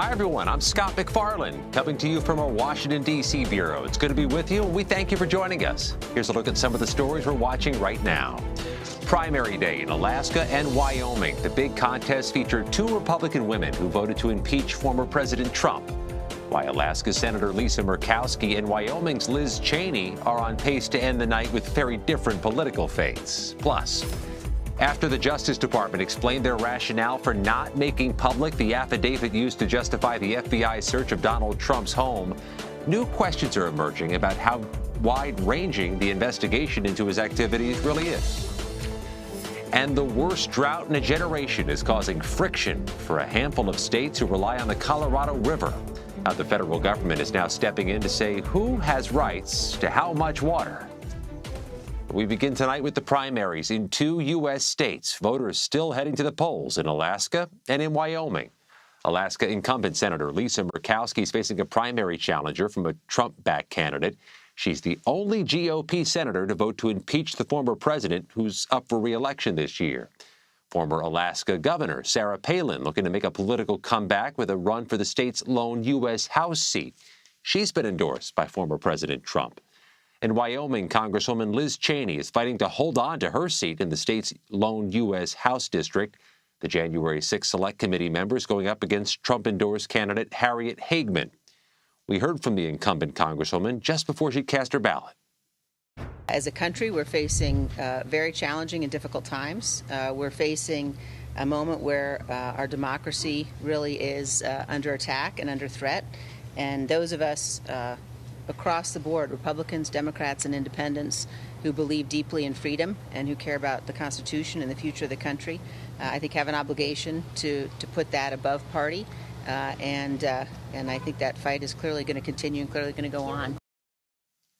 Hi, everyone. I'm Scott McFarland, coming to you from our Washington, D.C. bureau. It's good to be with you, and we thank you for joining us. Here's a look at some of the stories we're watching right now. Primary day in Alaska and Wyoming. The big contest featured two Republican women who voted to impeach former President Trump. Why Alaska's Senator Lisa Murkowski and Wyoming's Liz Cheney are on pace to end the night with very different political fates. Plus, after the Justice Department explained their rationale for not making public the affidavit used to justify the FBI's search of Donald Trump's home, new questions are emerging about how wide-ranging the investigation into his activities really is. And the worst drought in a generation is causing friction for a handful of states who rely on the Colorado River. Now, the federal government is now stepping in to say who has rights to how much water. We begin tonight with the primaries in two U.S. states. Voters still heading to the polls in Alaska and in Wyoming. Alaska incumbent Senator Lisa Murkowski is facing a primary challenger from a Trump-backed candidate. She's the only GOP senator to vote to impeach the former president who's up for re-election this year. Former Alaska Governor Sarah Palin looking to make a political comeback with a run for the state's lone U.S. House seat. She's been endorsed by former President Trump. In Wyoming, Congresswoman Liz Cheney is fighting to hold on to her seat in the state's lone U.S. House district. The January 6 Select Committee members going up against Trump-endorsed candidate Harriet Hageman. We heard from the incumbent Congresswoman just before she cast her ballot. As a country, we're facing very challenging and difficult times. We're facing a moment where our democracy really is under attack and under threat. And those of us across the board, Republicans, Democrats, and independents who believe deeply in freedom and who care about the Constitution and the future of the country, I think have an obligation to put that above party. And I think that fight is clearly going to continue and clearly going to go on.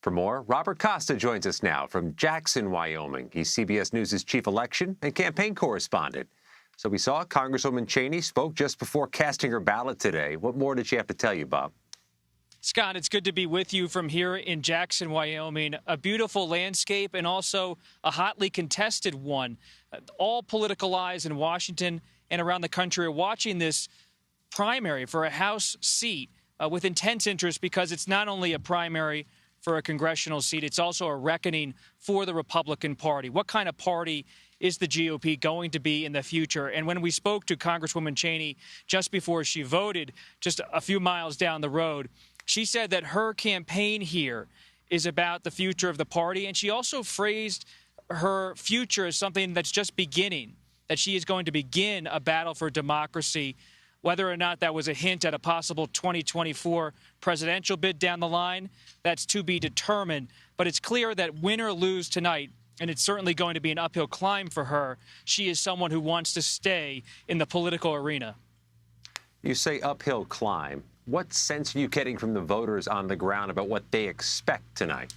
For more, Robert Costa joins us now from Jackson, Wyoming. He's CBS News' chief election and campaign correspondent. So we saw Congresswoman Cheney spoke just before casting her ballot today. What more did she have to tell you, Bob? Scott, it's good to be with you from here in Jackson, Wyoming. A beautiful landscape and also a hotly contested one. All political eyes in Washington and around the country are watching this primary for a House seat with intense interest because it's not only a primary for a congressional seat, it's also a reckoning for the Republican Party. What kind of party is the GOP going to be in the future? And when we spoke to Congresswoman Cheney just before she voted, just a few miles down the road, she said that her campaign here is about the future of the party. And she also phrased her future as something that's just beginning, that she is going to begin a battle for democracy. Whether or not that was a hint at a possible 2024 presidential bid down the line, that's to be determined. But it's clear that win or lose tonight, and it's certainly going to be an uphill climb for her, she is someone who wants to stay in the political arena. You say uphill climb. What sense are you getting from the voters on the ground about what they expect tonight?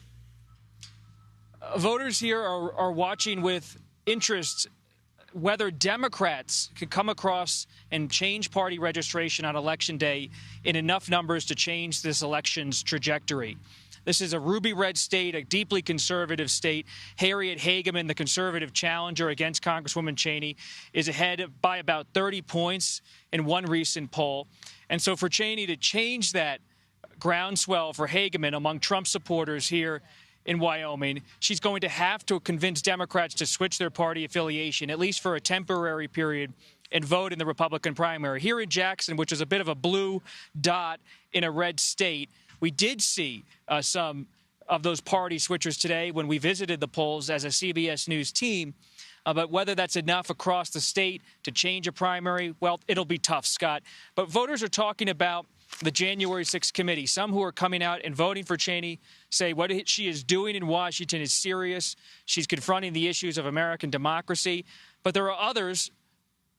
Voters here are watching with interest whether Democrats could come across and change party registration on Election Day in enough numbers to change this election's trajectory. This is a ruby red state, a deeply conservative state. Harriet Hageman, the conservative challenger against Congresswoman Cheney, is ahead by about 30 points in one recent poll. And so for Cheney to change that groundswell for Hageman among Trump supporters here in Wyoming, she's going to have to convince Democrats to switch their party affiliation, at least for a temporary period, and vote in the Republican primary. Here in Jackson, which is a bit of a blue dot in a red state, we did see some of those party switchers today when we visited the polls as a CBS News team. But whether that's enough across the state to change a primary, well, it'll be tough, Scott. But voters are talking about the January 6th committee. Some who are coming out and voting for Cheney say what she is doing in Washington is serious. She's confronting the issues of American democracy. But there are others,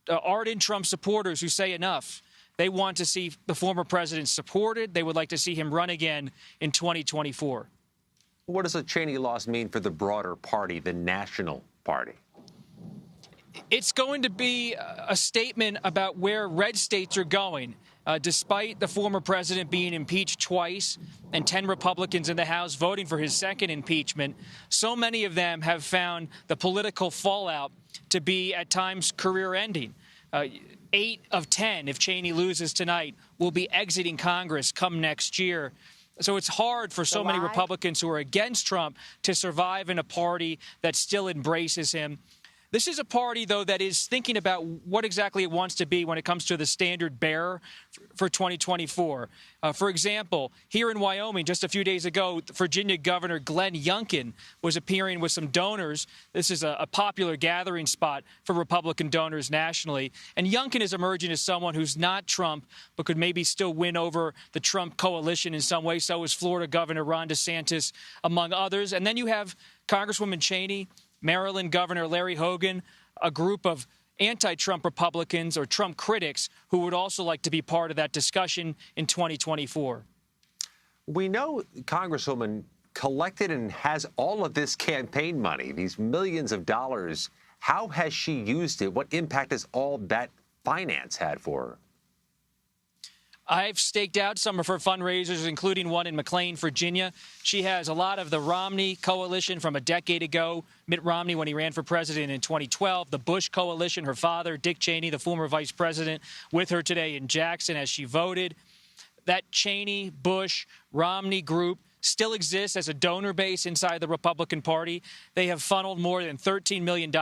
ardent Trump supporters, who say enough. They want to see the former president supported. They would like to see him run again in 2024. What does a Cheney loss mean for the broader party, the national party? It's going to be a statement about where red states are going. Despite the former president being impeached twice and 10 Republicans in the House voting for his second impeachment, so many of them have found the political fallout to be at times career-ending. 8 of 10, if Cheney loses tonight, will be exiting Congress come next year. So it's hard for so many Republicans who are against Trump to survive in a party that still embraces him. This is a party, though, that is thinking about what exactly it wants to be when it comes to the standard bearer for 2024. For example, here in Wyoming, just a few days ago, Virginia Governor Glenn Youngkin was appearing with some donors. This is a popular gathering spot for Republican donors nationally. And Youngkin is emerging as someone who's not Trump, but could maybe still win over the Trump coalition in some way. So is Florida Governor Ron DeSantis, among others. And then you have Congresswoman Cheney, Maryland Governor Larry Hogan, a group of anti-Trump Republicans or Trump critics who would also like to be part of that discussion in 2024. We know Congresswoman collected and has all of this campaign money, these millions of dollars. How has she used it? What impact has all that finance had for her? I've staked out some of her fundraisers, including one in McLean, Virginia. She has a lot of the Romney coalition from a decade ago, Mitt Romney when he ran for president in 2012, the Bush coalition, her father, Dick Cheney, the former vice president, with her today in Jackson as she voted. That Cheney, Bush, Romney group still exists as a donor base inside the Republican Party. They have funneled more than $13 million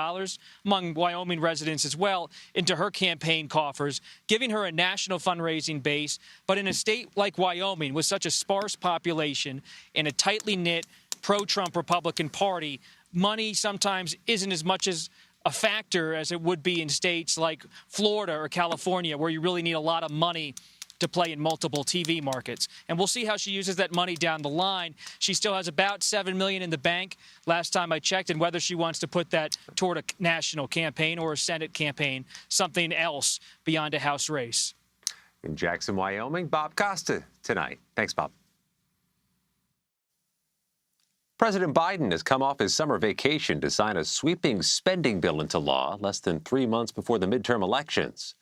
among Wyoming residents as well into her campaign coffers, giving her a national fundraising base. But in a state like Wyoming, with such a sparse population and a tightly knit pro-Trump Republican Party, money sometimes isn't as much as a factor as it would be in states like Florida or California, where you really need a lot of money to play in multiple TV markets. And we'll see how she uses that money down the line. She still has about $7 million in the bank last time I checked, and whether she wants to put that toward a national campaign or a Senate campaign, something else beyond a House race. In Jackson, Wyoming, Bob Costa tonight. Thanks, Bob. President Biden has come off his summer vacation to sign a sweeping spending bill into law less than 3 months before the midterm elections.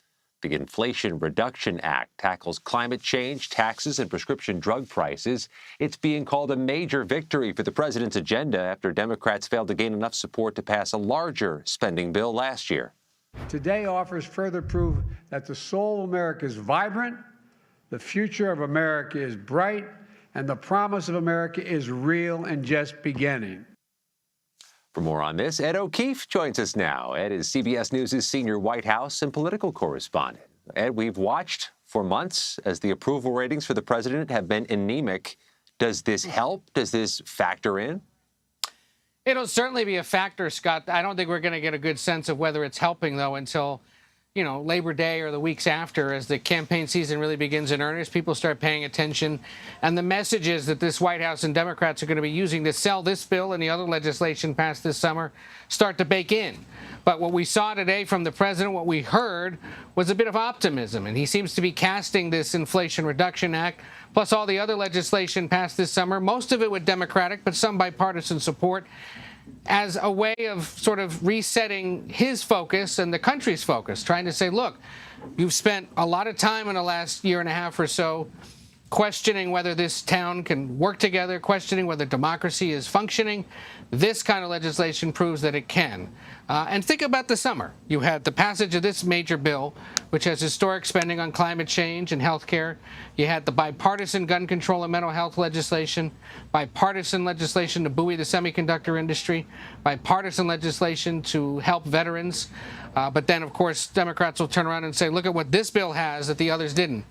The Inflation Reduction Act tackles climate change, taxes, and prescription drug prices. It's being called a major victory for the president's agenda after Democrats failed to gain enough support to pass a larger spending bill last year. Today offers further proof that the soul of America is vibrant, the future of America is bright, and the promise of America is real and just beginning. For more on this, Ed O'Keefe joins us now. Ed is CBS News' senior White House and political correspondent. Ed, we've watched for months as the approval ratings for the president have been anemic. Does this help? Does this factor in? It'll certainly be a factor, Scott. I don't think we're going to get a good sense of whether it's helping, though, until, Labor Day or the weeks after, as the campaign season really begins in earnest. People start paying attention. And the messages that this White House and Democrats are going to be using to sell this bill and the other legislation passed this summer start to bake in. But what we saw today from the president, what we heard, was a bit of optimism. And he seems to be casting this Inflation Reduction Act, plus all the other legislation passed this summer, most of it with Democratic, but some bipartisan support, as a way of sort of resetting his focus and the country's focus, trying to say, look, you've spent a lot of time in the last year and a half or so questioning whether this town can work together, questioning whether democracy is functioning. This kind of legislation proves that it can. And think about the summer. You had the passage of this major bill, which has historic spending on climate change and health care. You had the bipartisan gun control and mental health legislation, bipartisan legislation to buoy the semiconductor industry, bipartisan legislation to help veterans. But then, of course, Democrats will turn around and say, look at what this bill has that the others didn't.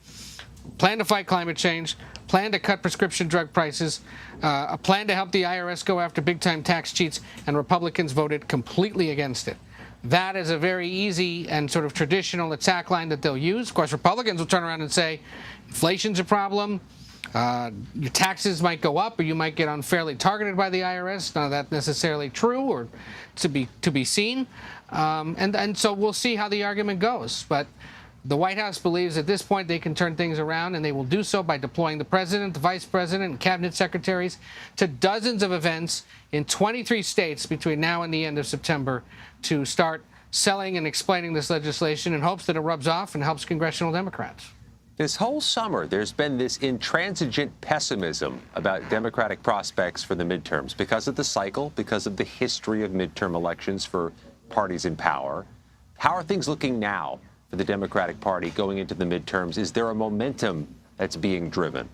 Plan to fight climate change, plan to cut prescription drug prices, a plan to help the IRS go after big-time tax cheats, and Republicans voted completely against it. That is a very easy and sort of traditional attack line that they'll use. Of course, Republicans will turn around and say, inflation's a problem, your taxes might go up, or you might get unfairly targeted by the IRS. None of that necessarily true or to be seen. And so we'll see how the argument goes. But the White House believes at this point they can turn things around, and they will do so by deploying the president, the vice president, and cabinet secretaries to dozens of events in 23 states between now and the end of September to start selling and explaining this legislation in hopes that it rubs off and helps congressional Democrats. This whole summer, there's been this intransigent pessimism about Democratic prospects for the midterms because of the cycle, because of the history of midterm elections for parties in power. How are things looking now for the Democratic Party going into the midterms? Is there a momentum that's being driven?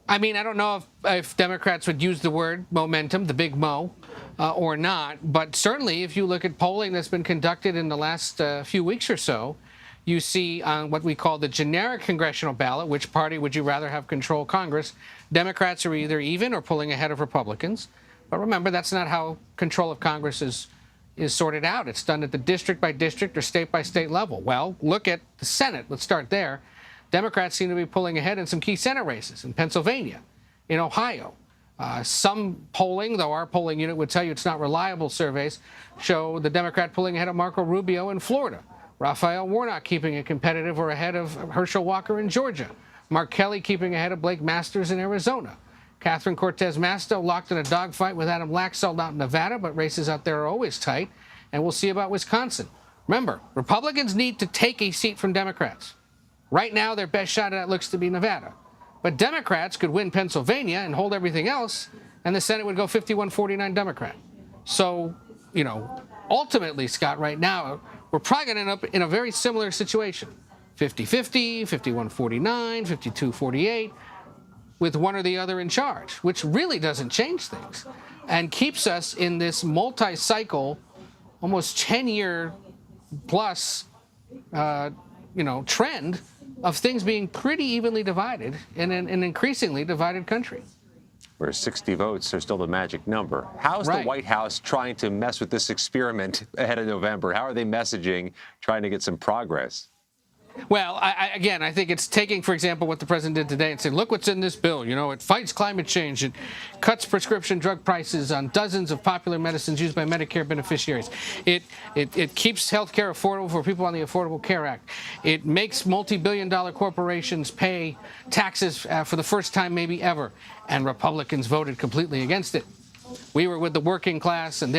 I mean, I don't know if Democrats would use the word momentum, the big mo, or not. But certainly, if you look at polling that's been conducted in the last few weeks or so, you see on what we call the generic congressional ballot, which party would you rather have control Congress, Democrats are either even or pulling ahead of Republicans. But remember, that's not how control of Congress is sorted out. It's done at the district by district or state by state level. Well, look at the Senate. Let's start there. Democrats seem to be pulling ahead in some key Senate races in Pennsylvania, in Ohio. Some polling, though our polling unit would tell you it's not reliable surveys, show the Democrat pulling ahead of Marco Rubio in Florida. Raphael Warnock keeping it competitive or ahead of Herschel Walker in Georgia. Mark Kelly keeping ahead of Blake Masters in Arizona. Catherine Cortez Masto locked in a dogfight with Adam Laxalt out in Nevada, but races out there are always tight. And we'll see about Wisconsin. Remember, Republicans need to take a seat from Democrats. Right now, their best shot at it looks to be Nevada. But Democrats could win Pennsylvania and hold everything else, and the Senate would go 51-49 Democrat. So, ultimately, Scott, right now, we're probably going to end up in a very similar situation. 50-50, 51-49, 52-48, with one or the other in charge, which really doesn't change things and keeps us in this multi-cycle, almost 10-year plus, trend of things being pretty evenly divided in an increasingly divided country. Where 60 votes are still the magic number. How's the White House trying to mess with this experiment ahead of November? How are they messaging, trying to get some progress? Well, I think it's taking, for example, what the president did today and saying, look what's in this bill. It fights climate change. It cuts prescription drug prices on dozens of popular medicines used by Medicare beneficiaries. It keeps health care affordable for people on the Affordable Care Act. It makes multi-billion-dollar corporations pay taxes for the first time maybe ever. And Republicans voted completely against it. We were with the working class, and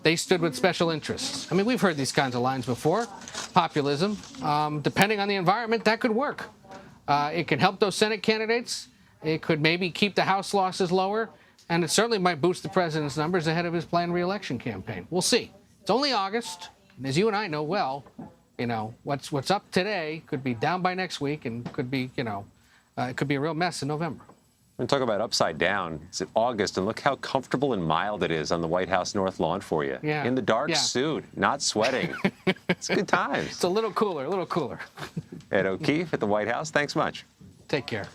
they stood with special interests. I mean, we've heard these kinds of lines before. Populism. Depending on the environment, that could work. It can help those Senate candidates. It could maybe keep the House losses lower. And it certainly might boost the president's numbers ahead of his planned re-election campaign. We'll see. It's only August. And as you and I know well, what's up today could be down by next week and could be, it could be a real mess in November. We're going to talk about upside down. It's August, and look how comfortable and mild it is on the White House North Lawn for you. Yeah. In the dark suit, not sweating. It's good times. It's a little cooler, a little cooler. Ed O'Keefe at the White House, thanks much. Take care.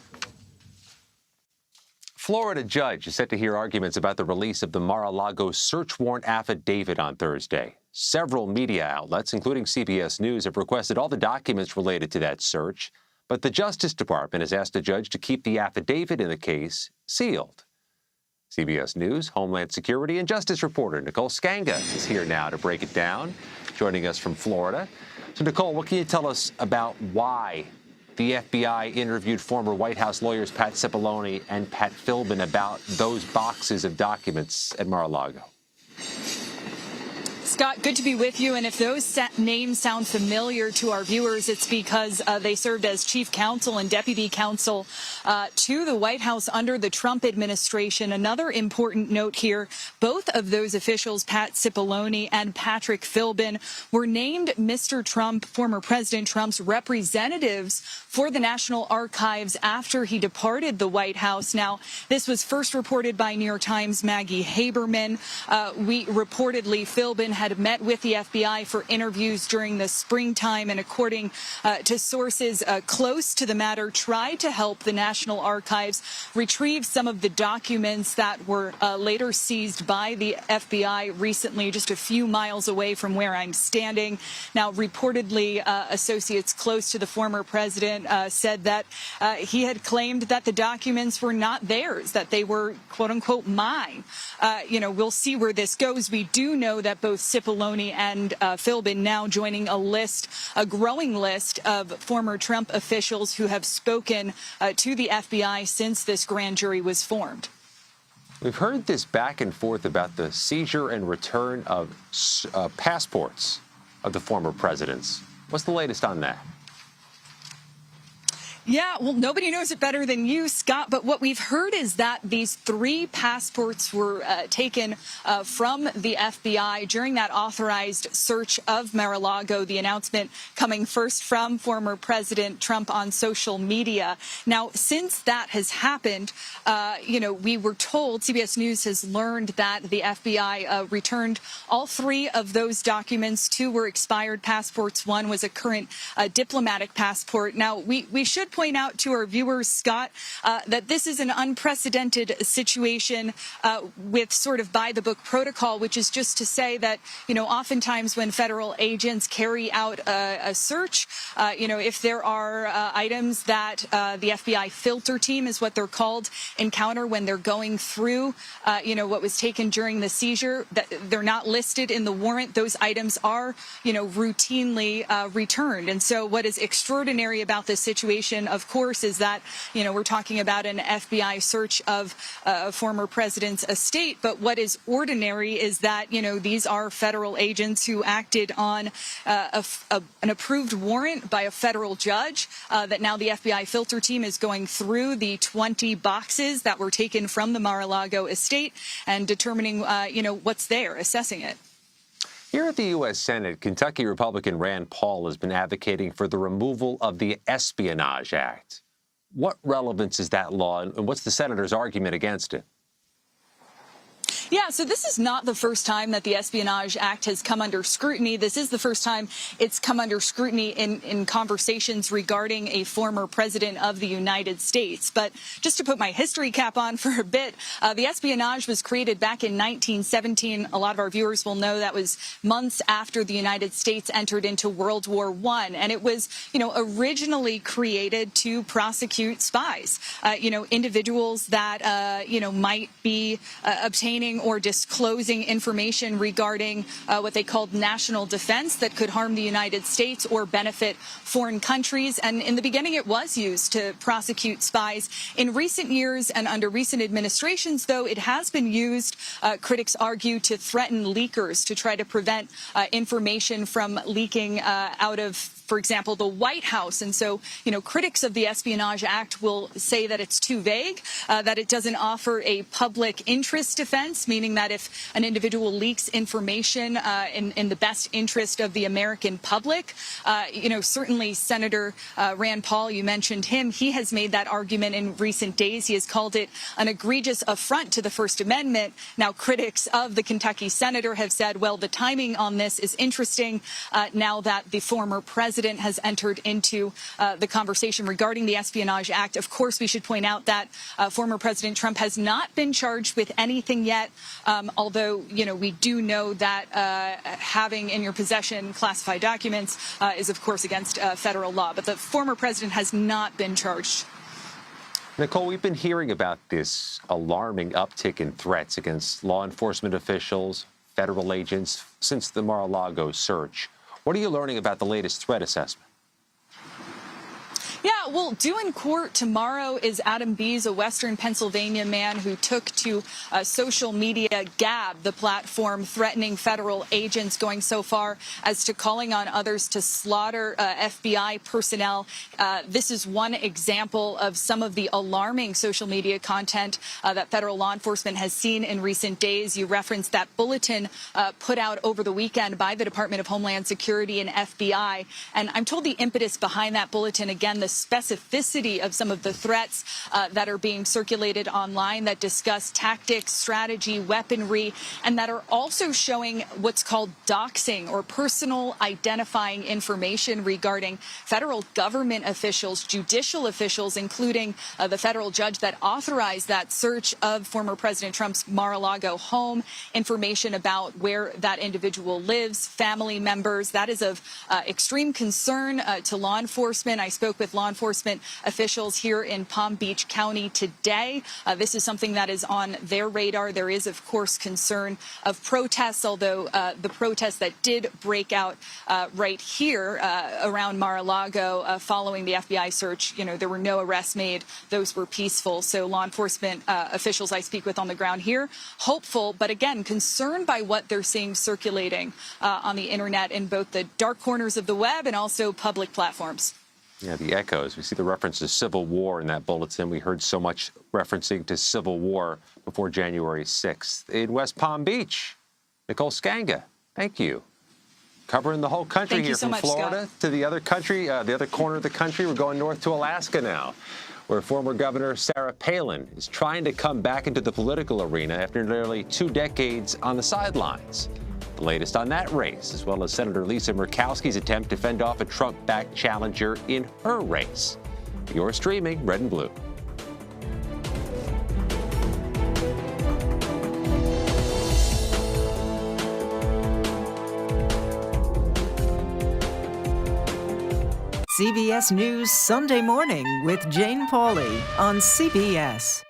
Florida judge is set to hear arguments about the release of the Mar-a-Lago search warrant affidavit on Thursday. Several media outlets, including CBS News, have requested all the documents related to that search. But the Justice Department has asked the judge to keep the affidavit in the case sealed. CBS News, Homeland Security, and Justice reporter Nicole Skanga is here now to break it down, joining us from Florida. So, Nicole, what can you tell us about why the FBI interviewed former White House lawyers Pat Cipollone and Pat Philbin about those boxes of documents at Mar-a-Lago? Scott, good to be with you. And if those names sound familiar to our viewers, it's because they served as chief counsel and deputy counsel to the White House under the Trump administration. Another important note here, both of those officials, Pat Cipollone and Patrick Philbin, were named Mr. Trump, former President Trump's representatives for the National Archives after he departed the White House. Now, this was first reported by New York Times' Maggie Haberman. Reportedly, Philbin had met with the FBI for interviews during the springtime and, according to sources close to the matter, tried to help the National Archives retrieve some of the documents that were later seized by the FBI recently, just a few miles away from where I'm standing. Now, reportedly, associates close to the former president said that he had claimed that the documents were not theirs, that they were, quote unquote, mine. We'll see where this goes. We do know that both Cipollone and Philbin now joining a growing list of former Trump officials who have spoken to the FBI since this grand jury was formed. We've heard this back and forth about the seizure and return of passports of the former presidents. What's the latest on that? Yeah, well, nobody knows it better than you, Scott. But what we've heard is that these 3 passports were taken from the FBI during that authorized search of Mar-a-Lago, the announcement coming first from former President Trump on social media. Now, since that has happened, we were told, CBS News has learned that the FBI returned all 3 of those documents. 2 were expired passports. 1 was a current diplomatic passport. Now, we should point out to our viewers, Scott, that this is an unprecedented situation with sort of by-the-book protocol, which is just to say that, oftentimes when federal agents carry out a search, if there are items that the FBI filter team, is what they're called, encounter when they're going through, what was taken during the seizure, that they're not listed in the warrant, those items are, routinely returned. And so what is extraordinary about this situation, of course, is that, we're talking about an FBI search of a former president's estate. But what is ordinary is that, these are federal agents who acted on an approved warrant by a federal judge, that now the FBI filter team is going through the 20 boxes that were taken from the Mar-a-Lago estate and determining, what's there, assessing it. Here at the U.S. Senate, Kentucky Republican Rand Paul has been advocating for the removal of the Espionage Act. What relevance is that law, and what's the senator's argument against it? Yeah, so this is not the first time that the Espionage Act has come under scrutiny. This is the first time it's come under scrutiny in conversations regarding a former president of the United States. But just to put my history cap on for a bit, the espionage was created back in 1917. A lot of our viewers will know that was months after the United States entered into World War I. And it was, originally created to prosecute spies, individuals that, might be obtaining or disclosing information regarding what they called national defense that could harm the United States or benefit foreign countries. And in the beginning, it was used to prosecute spies. In recent years and under recent administrations, though, it has been used, critics argue, to threaten leakers, to try to prevent information from leaking out of, for example, the White House. And so, critics of the Espionage Act will say that it's too vague, that it doesn't offer a public interest defense, meaning that if an individual leaks information in the best interest of the American public, certainly Senator Rand Paul, you mentioned him, he has made that argument in recent days. He has called it an egregious affront to the First Amendment. Now, critics of the Kentucky senator have said, well, the timing on this is interesting now that the former president has entered into the conversation regarding the Espionage Act. Of course, we should point out that former President Trump has not been charged with anything yet, although, we do know that having in your possession classified documents is, of course, against federal law. But the former president has not been charged. Nicole, we've been hearing about this alarming uptick in threats against law enforcement officials, federal agents, since the Mar-a-Lago search. What are you learning about the latest threat assessment? Yeah, well, due in court tomorrow is Adam Bees, a Western Pennsylvania man who took to social media Gab, the platform, threatening federal agents, going so far as to calling on others to slaughter FBI personnel. This is one example of some of the alarming social media content that federal law enforcement has seen in recent days. You referenced that bulletin put out over the weekend by the Department of Homeland Security and FBI. And I'm told the impetus behind that bulletin, again, the specificity of some of the threats that are being circulated online that discuss tactics, strategy, weaponry, and that are also showing what's called doxing, or personal identifying information regarding federal government officials, judicial officials, including the federal judge that authorized that search of former President Trump's Mar-a-Lago home, information about where that individual lives, family members. That is of extreme concern to law enforcement. I spoke with law enforcement officials here in Palm Beach County today. This is something that is on their radar. There is, of course, concern of protests, although the protests that did break out right here around Mar-a-Lago following the FBI search, there were no arrests made. Those were peaceful. So law enforcement officials I speak with on the ground here, hopeful, but again, concerned by what they're seeing circulating on the internet in both the dark corners of the web and also public platforms. Yeah, the echoes. We see the reference to Civil War in that bulletin. We heard so much referencing to Civil War before January 6th. In West Palm Beach, Nicole Skanga, thank you. Covering the whole country here from Florida to the other country, the other corner of the country. We're going north to Alaska now, where former Governor Sarah Palin is trying to come back into the political arena after nearly 2 decades on the sidelines. The latest on that race, as well as Senator Lisa Murkowski's attempt to fend off a Trump-backed challenger in her race. You're streaming Red and Blue. CBS News Sunday Morning with Jane Pauley on CBS.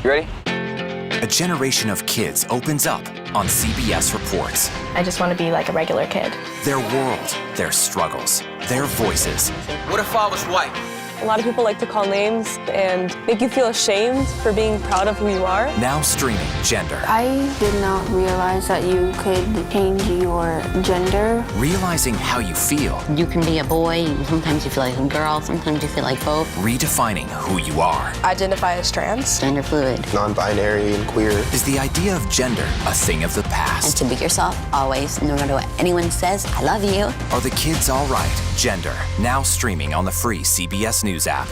You ready? A generation of kids opens up on CBS Reports. I just want to be like a regular kid. Their world, their struggles, their voices. What if I was white? A lot of people like to call names and make you feel ashamed for being proud of who you are. Now streaming Gender. I did not realize that you could change your gender. Realizing how you feel. You can be a boy, sometimes you feel like a girl, sometimes you feel like both. Redefining who you are. Identify as trans. Gender fluid. Non-binary and queer. Is the idea of gender a thing of the past? And to be yourself, always, no matter what anyone says, I love you. Are the kids all right? Gender. Now streaming on the free CBS News app.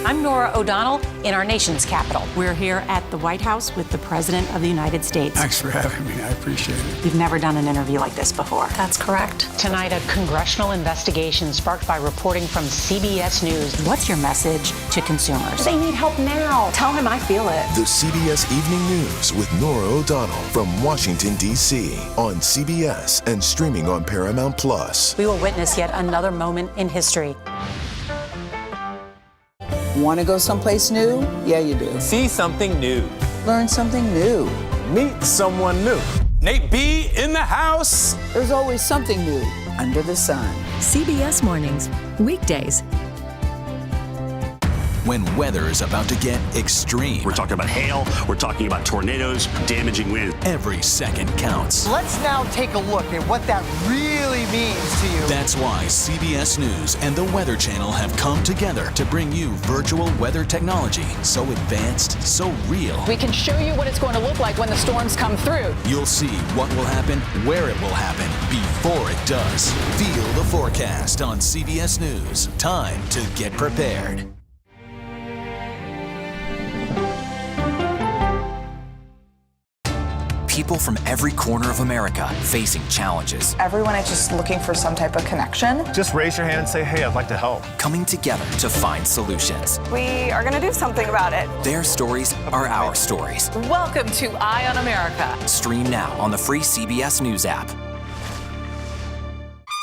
I'm Norah O'Donnell in our nation's capital. We're here at the White House with the President of the United States. Thanks for having me. I appreciate it. You've never done an interview like this before. That's correct. Tonight, a congressional investigation sparked by reporting from CBS News. What's your message to consumers? They need help now. Tell him I feel it. The CBS Evening News with Norah O'Donnell from Washington, D.C. on CBS and streaming on Paramount Plus. We will witness yet another moment in history. Want to go someplace new? Yeah, you do. See something new. Learn something new. Meet someone new. Nate B in the house. There's always something new under the sun. CBS Mornings, weekdays. When weather is about to get extreme. We're talking about hail, we're talking about tornadoes, damaging wind. Every second counts. Let's now take a look at what that really means to you. That's why CBS News and the Weather Channel have come together to bring you virtual weather technology so advanced, so real. We can show you what it's going to look like when the storms come through. You'll see what will happen, where it will happen, before it does. Feel the forecast on CBS News. Time to get prepared. People from every corner of America facing challenges. Everyone is just looking for some type of connection. Just raise your hand and say, hey, I'd like to help. Coming together to find solutions. We are going to do something about it. Their stories are our stories. Welcome to Eye on America. Stream now on the free CBS News app.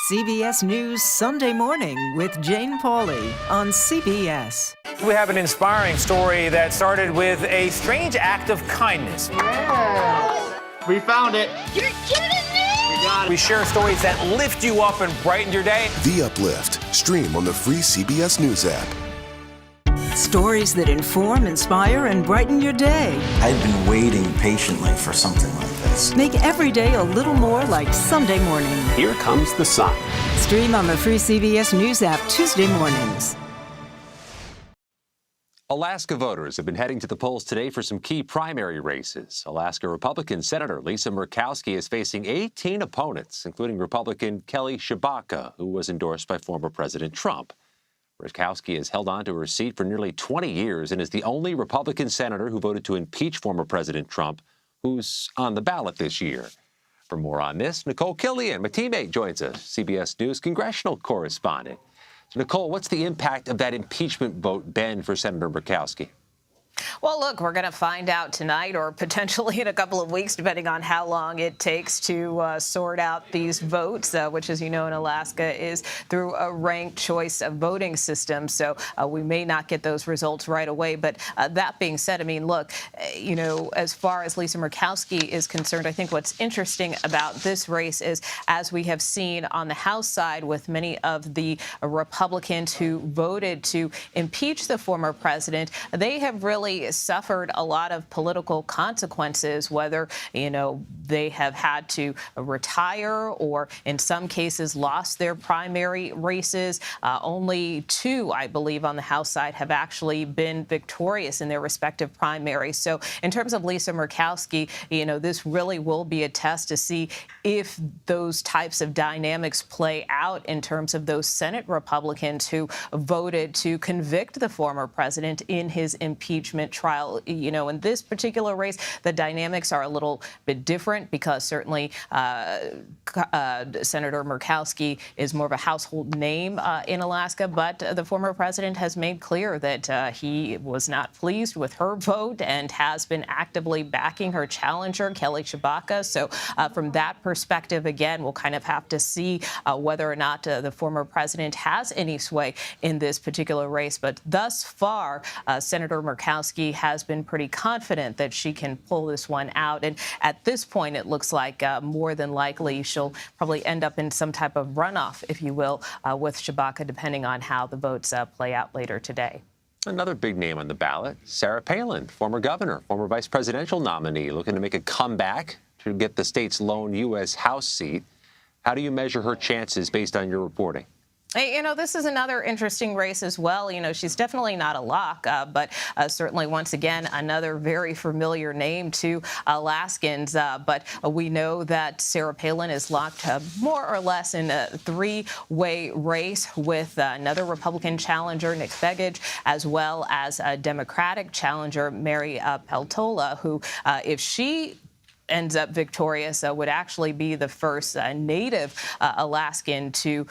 CBS News Sunday Morning with Jane Pauley on CBS. We have an inspiring story that started with a strange act of kindness. Yeah. We found it. You're kidding me! We got it. We share stories that lift you up and brighten your day. The Uplift. Stream on the free CBS News app. Stories that inform, inspire, and brighten your day. I've been waiting patiently for something like this. Make every day a little more like Sunday morning. Here comes the sun. Stream on the free CBS News app Tuesday mornings. Alaska voters have been heading to the polls today for some key primary races. Alaska Republican Senator Lisa Murkowski is facing 18 opponents, including Republican Kelly Tshibaka, who was endorsed by former President Trump. Murkowski has held on to her seat for nearly 20 years and is the only Republican senator who voted to impeach former President Trump, who's on the ballot this year. For more on this, Nicole Killian, my teammate, joins us, CBS News congressional correspondent. So, Nicole, what's the impact of that impeachment vote been for Senator Murkowski? Well, look, we're going to find out tonight or potentially in a couple of weeks, depending on how long it takes to sort out these votes, which, as you know, in Alaska is through a ranked choice of voting system. So we may not get those results right away. But that being said, I mean, look, you know, as far as Lisa Murkowski is concerned, I think what's interesting about this race is, as we have seen on the House side with many of the Republicans who voted to impeach the former president, they have really really suffered a lot of political consequences, whether, they have had to retire or in some cases lost their primary races. Only 2, I believe, on the House side have actually been victorious in their respective primaries. So in terms of Lisa Murkowski, this really will be a test to see if those types of dynamics play out in terms of those Senate Republicans who voted to convict the former president in his impeachment trial. In this particular race, the dynamics are a little bit different because certainly Senator Murkowski is more of a household name in Alaska, but the former president has made clear that he was not pleased with her vote and has been actively backing her challenger, Kelly Tshibaka. So from that perspective, again, we'll kind of have to see whether or not the former president has any sway in this particular race. But thus far, Senator Murkowski has been pretty confident that she can pull this one out. And at this point, it looks like more than likely she'll probably end up in some type of runoff, if you will, with Tshibaka, depending on how the votes play out later today. Another big name on the ballot, Sarah Palin, former governor, former vice presidential nominee, looking to make a comeback to get the state's lone U.S. House seat. How do you measure her chances based on your reporting? This is another interesting race as well. She's definitely not a lock, but certainly, once again, another very familiar name to Alaskans. But we know that Sarah Palin is locked more or less in a 3-way race with another Republican challenger, Nick Begich, as well as a Democratic challenger, Mary Peltola, who, if she ends up victorious, would actually be the first native Alaskan to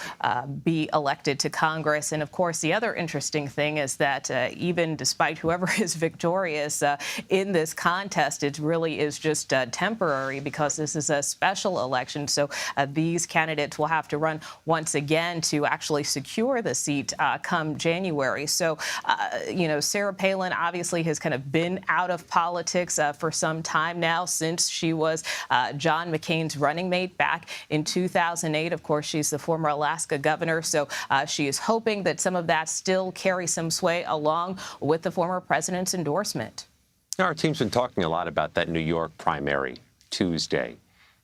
be elected to Congress. And of course, the other interesting thing is that even despite whoever is victorious in this contest, it really is just temporary because this is a special election. So these candidates will have to run once again to actually secure the seat come January. So, Sarah Palin obviously has kind of been out of politics for some time now, since she was John McCain's running mate back in 2008. Of course, she's the former Alaska governor, so she is hoping that some of that still carries some sway along with the former president's endorsement. Now, our team's been talking a lot about that New York primary Tuesday.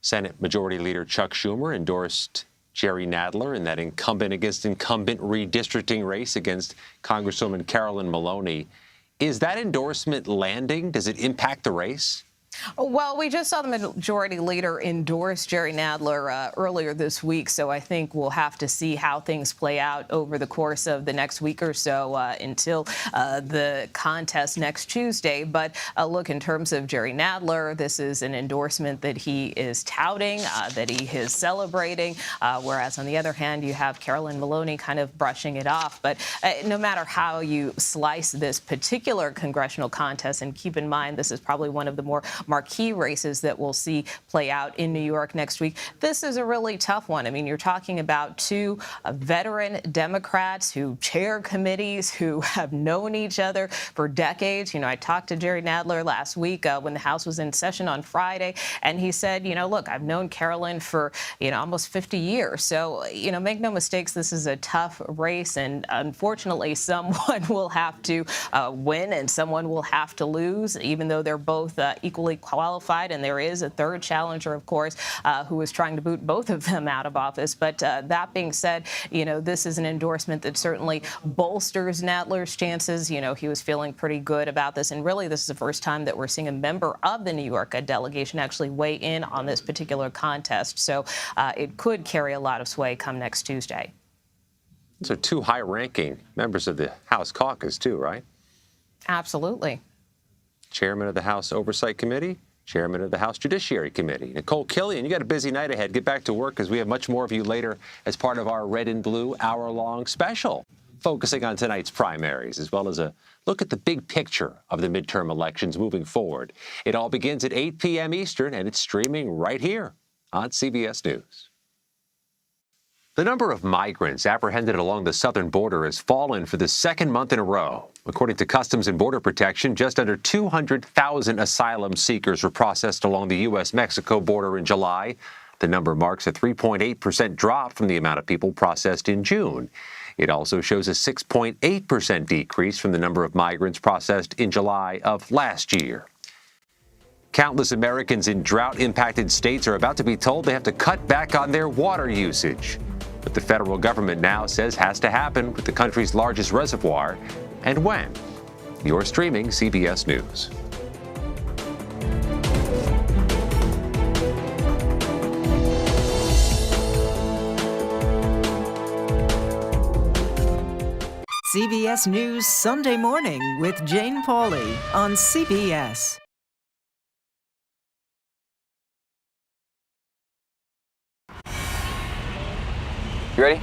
Senate Majority Leader Chuck Schumer endorsed Jerry Nadler in that incumbent against incumbent redistricting race against Congresswoman Carolyn Maloney. Is that endorsement landing? Does it impact the race? Well, we just saw the majority leader endorse Jerry Nadler earlier this week, so I think we'll have to see how things play out over the course of the next week or so until the contest next Tuesday. But look, in terms of Jerry Nadler, this is an endorsement that he is touting, that he is celebrating, whereas on the other hand, you have Carolyn Maloney kind of brushing it off. But no matter how you slice this particular congressional contest, and keep in mind this is probably one of the more marquee races that we'll see play out in New York next week. This is a really tough one. I mean, you're talking about 2 veteran Democrats who chair committees, who have known each other for decades. I talked to Jerry Nadler last week when the House was in session on Friday, and he said, look, I've known Carolyn for, almost 50 years. So, make no mistakes, this is a tough race, and unfortunately, someone will have to win and someone will have to lose, even though they're both equally qualified. And there is a third challenger, of course, who is trying to boot both of them out of office. But that being said, this is an endorsement that certainly bolsters Nadler's chances. He was feeling pretty good about this. And really, this is the first time that we're seeing a member of the New York delegation actually weigh in on this particular contest. So it could carry a lot of sway come next Tuesday. Those are 2 high-ranking members of the House caucus, too, right? Absolutely. Chairman of the House Oversight Committee, Chairman of the House Judiciary Committee. Nicole Killian, you got a busy night ahead. Get back to work because we have much more of you later as part of our Red and Blue hour-long special, focusing on tonight's primaries, as well as a look at the big picture of the midterm elections moving forward. It all begins at 8 p.m. Eastern, and it's streaming right here on CBS News. The number of migrants apprehended along the southern border has fallen for the 2nd month in a row. According to Customs and Border Protection, just under 200,000 asylum seekers were processed along the U.S.-Mexico border in July. The number marks a 3.8% drop from the amount of people processed in June. It also shows a 6.8% decrease from the number of migrants processed in July of last year. Countless Americans in drought-impacted states are about to be told they have to cut back on their water usage. What the federal government now says has to happen with the country's largest reservoir, and when. You're streaming CBS News. CBS News Sunday Morning with Jane Pauley on CBS. You ready?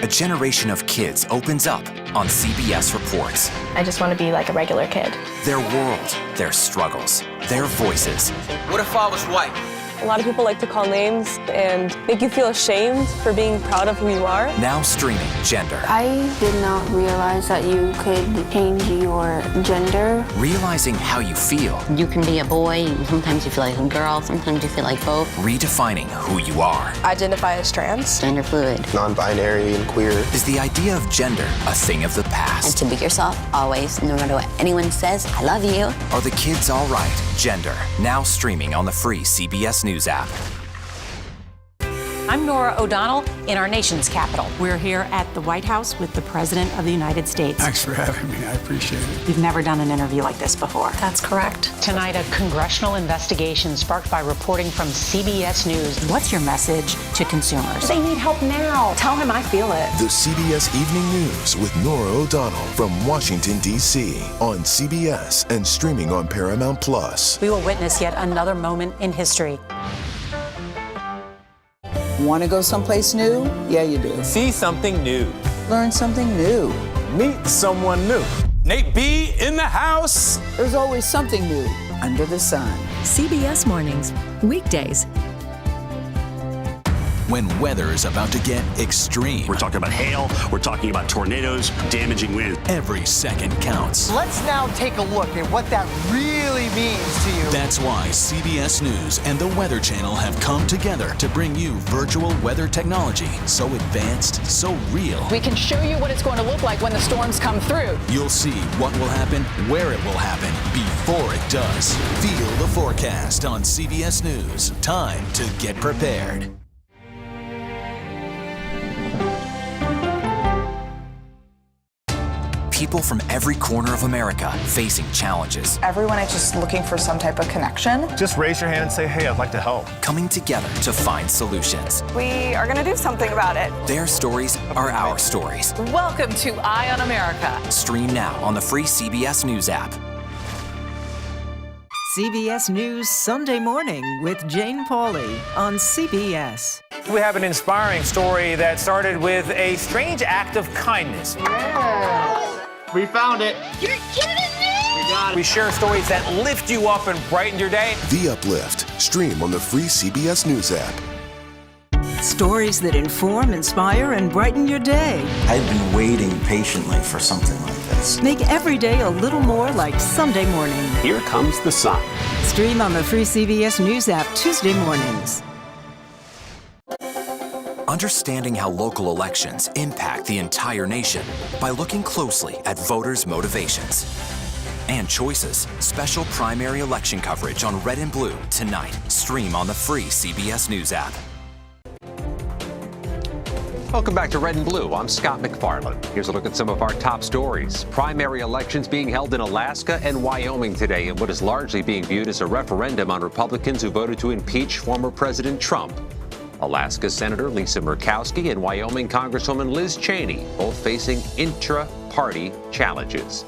A generation of kids opens up on CBS Reports. I just want to be like a regular kid. Their world, their struggles, their voices. What if I was white? A lot of people like to call names and make you feel ashamed for being proud of who you are. Now streaming Gender. I did not realize that you could change your gender. Realizing how you feel. You can be a boy, sometimes you feel like a girl, sometimes you feel like both. Redefining who you are. Identify as trans. Gender fluid. Non-binary and queer. Is the idea of gender a thing of the past? And to be yourself, always, no matter what anyone says, I love you. Are the kids all right? Gender. Now streaming on the free CBS News app. I'm Nora O'Donnell in our nation's capital. We're here at the White House with the President of the United States. Thanks for having me. I appreciate it. We've never done an interview like this before. That's correct. Tonight, a congressional investigation sparked by reporting from CBS News. What's your message to consumers? They need help now. Tell him I feel it. The CBS Evening News with Nora O'Donnell from Washington, D.C. on CBS and streaming on Paramount Plus. We will witness yet another moment in history. Want to go someplace new? Yeah, you do. See something new. Learn something new. Meet someone new. Nate B in the house. There's always something new under the sun. CBS Mornings, weekdays. When weather is about to get extreme. We're talking about hail. We're talking about tornadoes, damaging winds. Every second counts. Let's now take a look at what that really means to you. That's why CBS News and the Weather Channel have come together to bring you virtual weather technology so advanced, so real. We can show you what it's going to look like when the storms come through. You'll see what will happen, where it will happen, before it does. Feel the forecast on CBS News. Time to get prepared. People from every corner of America facing challenges. Everyone is just looking for some type of connection. Just raise your hand and say, hey, I'd like to help. Coming together to find solutions. We are going to do something about it. Their stories are our stories. Welcome to Eye on America. Stream now on the free CBS News app. CBS News Sunday Morning with Jane Pauley on CBS. We have an inspiring story that started with a strange act of kindness. Yes. We found it. You're kidding me? We got it. We share stories that lift you up and brighten your day. The Uplift. Stream on the free CBS News app. Stories that inform, inspire, and brighten your day. I've been waiting patiently for something like this. Make every day a little more like Sunday morning. Here comes the sun. Stream on the free CBS News app Tuesday mornings. Understanding how local elections impact the entire nation by looking closely at voters' motivations and choices. Special primary election coverage on Red and Blue tonight. Stream on the free CBS News app. Welcome back to Red and Blue. I'm Scott McFarland. Here's a look at some of our top stories. Primary elections being held in Alaska and Wyoming today in what is largely being viewed as a referendum on Republicans who voted to impeach former President Trump. Alaska Senator Lisa Murkowski and Wyoming Congresswoman Liz Cheney both facing intra-party challenges.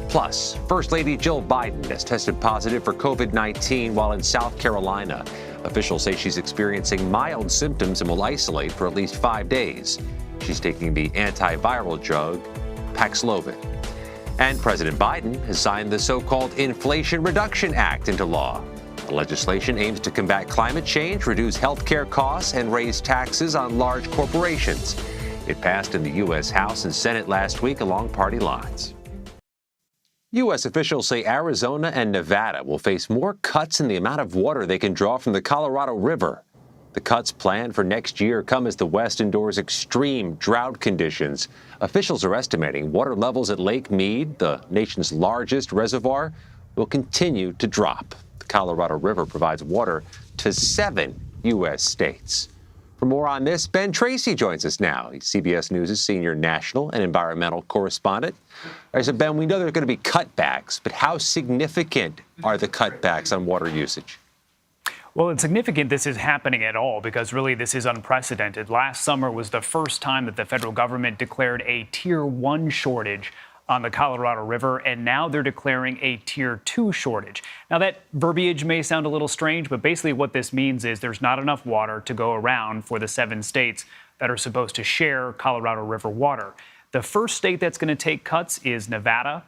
Plus, First Lady Jill Biden has tested positive for COVID-19 while in South Carolina. Officials say she's experiencing mild symptoms and will isolate for at least 5 days. She's taking the antiviral drug Paxlovid. And President Biden has signed the so-called Inflation Reduction Act into law. The legislation aims to combat climate change, reduce health care costs, and raise taxes on large corporations. It passed in the U.S. House and Senate last week along party lines. U.S. officials say Arizona and Nevada will face more cuts in the amount of water they can draw from the Colorado River. The cuts planned for next year come as the West endures extreme drought conditions. Officials are estimating water levels at Lake Mead, the nation's largest reservoir, will continue to drop. The Colorado River provides water to 7 U.S. states. For more on this, Ben Tracy joins us now. He's CBS News' senior national and environmental correspondent. All right, so Ben, we know there are going to be cutbacks, but how significant are the cutbacks on water usage? Well, it's significant this is happening at all because really this is unprecedented. Last summer was the first time that the federal government declared a Tier 1 shortage on the Colorado River, and now they're declaring a Tier 2 shortage. Now, that verbiage may sound a little strange, but basically what this means is there's not enough water to go around for the 7 states that are supposed to share Colorado River water. The first state that's going to take cuts is Nevada,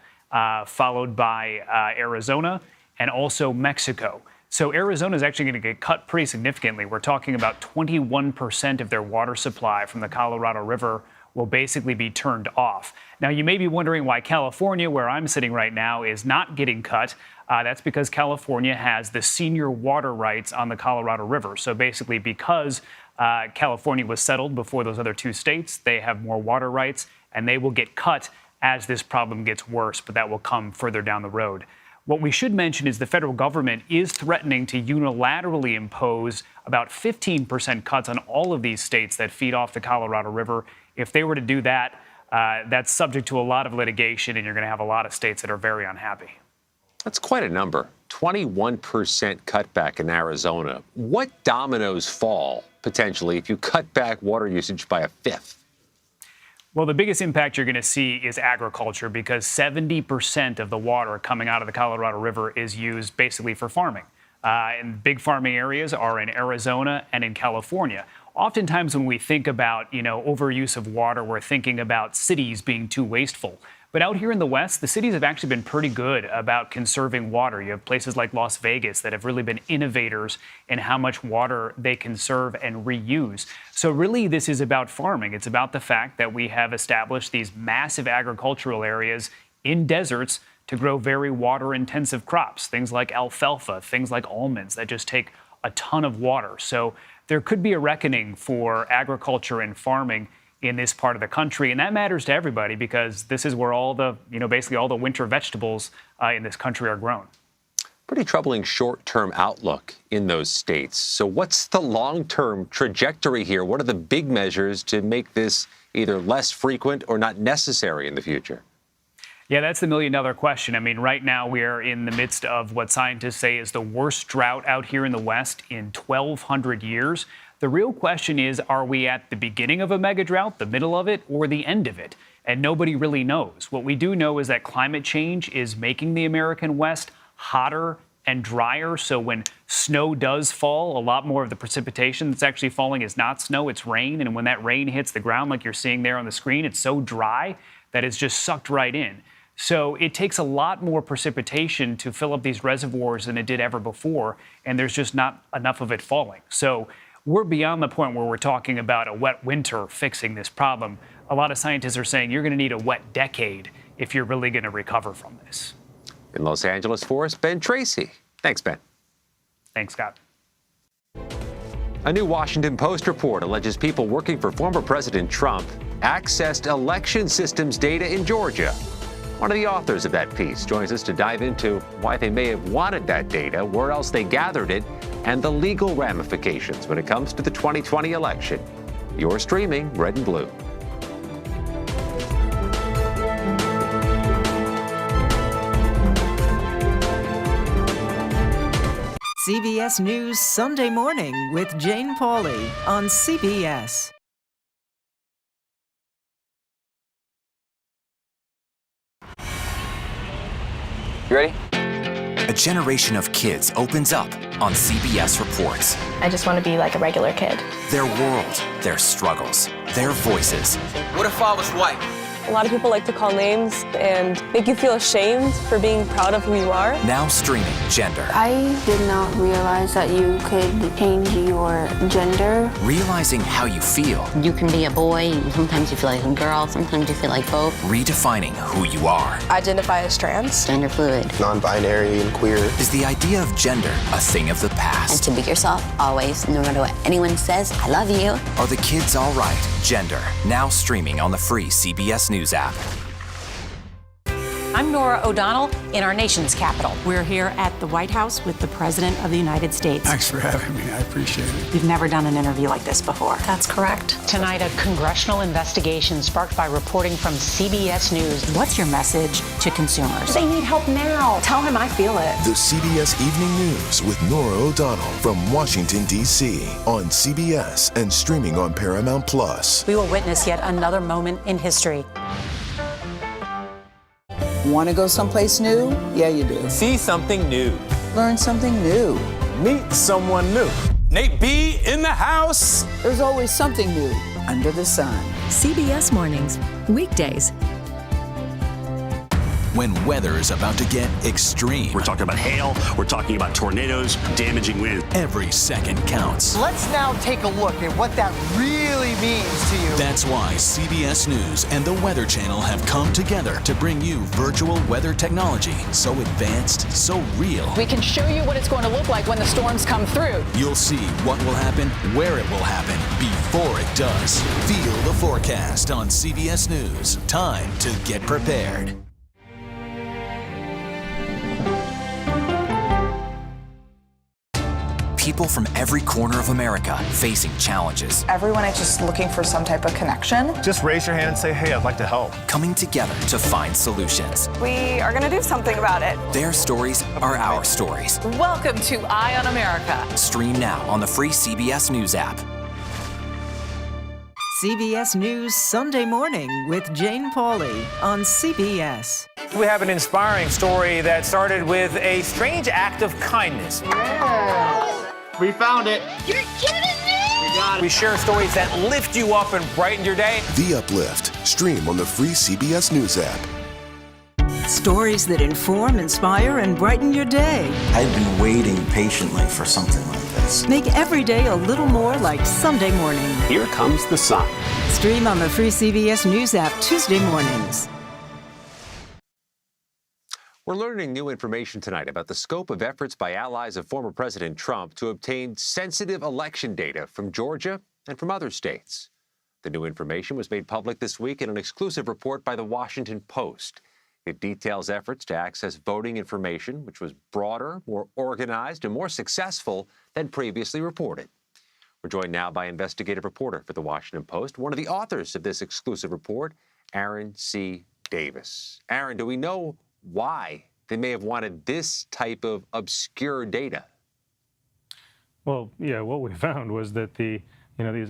followed by Arizona, and also Mexico. So Arizona is actually going to get cut pretty significantly. We're talking about 21% of their water supply from the Colorado River will basically be turned off. Now, you may be wondering why California, where I'm sitting right now, is not getting cut. That's because California has the senior water rights on the Colorado River. So basically, because California was settled before those other 2 states, they have more water rights, and they will get cut as this problem gets worse, but that will come further down the road. What we should mention is the federal government is threatening to unilaterally impose about 15% cuts on all of these states that feed off the Colorado River. If they were to do that, that's subject to a lot of litigation, and you're going to have a lot of states that are very unhappy. That's quite a number. 21% cutback in Arizona. What dominoes fall, potentially, if you cut back water usage by a fifth? Well, the biggest impact you're going to see is agriculture because 70% of the water coming out of the Colorado River is used basically for farming. And big farming areas are in Arizona and in California. Oftentimes when we think about, overuse of water, we're thinking about cities being too wasteful. But out here in the West, the cities have actually been pretty good about conserving water. You have places like Las Vegas that have really been innovators in how much water they conserve and reuse. So really, this is about farming. It's about the fact that we have established these massive agricultural areas in deserts to grow very water-intensive crops, things like alfalfa, things like almonds that just take a ton of water. So there could be a reckoning for agriculture and farming in this part of the country. And that matters to everybody because this is where all the, basically all the winter vegetables in this country are grown. Pretty troubling short-term outlook in those states. So what's the long-term trajectory here? What are the big measures to make this either less frequent or not necessary in the future? Yeah, that's the million-dollar question. I mean, right now we are in the midst of what scientists say is the worst drought out here in the West in 1,200 years. The real question is, are we at the beginning of a mega drought, the middle of it, or the end of it? And nobody really knows. What we do know is that climate change is making the American West hotter and drier. So when snow does fall, a lot more of the precipitation that's actually falling is not snow, it's rain. And when that rain hits the ground, like you're seeing there on the screen, it's so dry that it's just sucked right in. So it takes a lot more precipitation to fill up these reservoirs than it did ever before, and there's just not enough of it falling. So we're beyond the point where we're talking about a wet winter fixing this problem. A lot of scientists are saying you're going to need a wet decade if you're really going to recover from this. In Los Angeles for us, Ben Tracy. Thanks, Ben. Thanks, Scott. A new Washington Post report alleges people working for former President Trump accessed election systems data in Georgia. One of the authors of that piece joins us to dive into why they may have wanted that data, where else they gathered it, and the legal ramifications when it comes to the 2020 election. You're streaming Red and Blue. CBS News Sunday Morning with Jane Pauley on CBS. You ready? A generation of kids opens up on CBS Reports. I just want to be like a regular kid. Their world, their struggles, their voices. What if I was white? A lot of people like to call names and make you feel ashamed for being proud of who you are. Now streaming Gender. I did not realize that you could change your gender. Realizing how you feel. You can be a boy, sometimes you feel like a girl, sometimes you feel like both. Redefining who you are. Identify as trans. Gender fluid. Non-binary and queer. Is the idea of gender a thing of the past? And to be yourself, always, no matter what anyone says, I love you. Are the kids all right? Gender. Now streaming on the free CBS News app. I'm Nora O'Donnell in our nation's capital. We're here at the White House with the President of the United States. Thanks for having me. I appreciate it. You've never done an interview like this before. That's correct. Tonight, a congressional investigation sparked by reporting from CBS News. What's your message to consumers? They need help now. Tell him I feel it. The CBS Evening News with Nora O'Donnell from Washington, D.C. on CBS and streaming on Paramount Plus. We will witness yet another moment in history. Want to go someplace new? Yeah, you do. See something new. Learn something new. Meet someone new. Nate B in the house. There's always something new under the sun. CBS Mornings, weekdays. When weather is about to get extreme. We're talking about hail. We're talking about tornadoes, damaging winds. Every second counts. Let's now take a look at what that really means to you. That's why CBS News and the Weather Channel have come together to bring you virtual weather technology so advanced, so real. We can show you what it's going to look like when the storms come through. You'll see what will happen, where it will happen, before it does. Feel the forecast on CBS News. Time to get prepared. People from every corner of America facing challenges. Everyone is just looking for some type of connection. Just raise your hand and say, hey, I'd like to help. Coming together to find solutions. We are going to do something about it. Their stories are our stories. Welcome to Eye on America. Stream now on the free CBS News app. CBS News Sunday Morning with Jane Pauley on CBS. We have an inspiring story that started with a strange act of kindness. Yeah. We found it. You're kidding me! We got it. We share stories that lift you up and brighten your day. The Uplift. Stream on the free CBS News app. Stories that inform, inspire, and brighten your day. I've been waiting patiently for something like this. Make every day a little more like Sunday morning. Here comes the sun. Stream on the free CBS News app Tuesday mornings. We're learning new information tonight about the scope of efforts by allies of former President Trump to obtain sensitive election data from Georgia and from other states. The new information was made public this week in an exclusive report by the Washington Post. It details efforts to access voting information, which was broader, more organized, and more successful than previously reported. We're joined now by investigative reporter for the Washington Post, one of the authors of this exclusive report, Aaron C. Davis. Aaron, do we know why they may have wanted this type of obscure data? Well, yeah, what we found was that these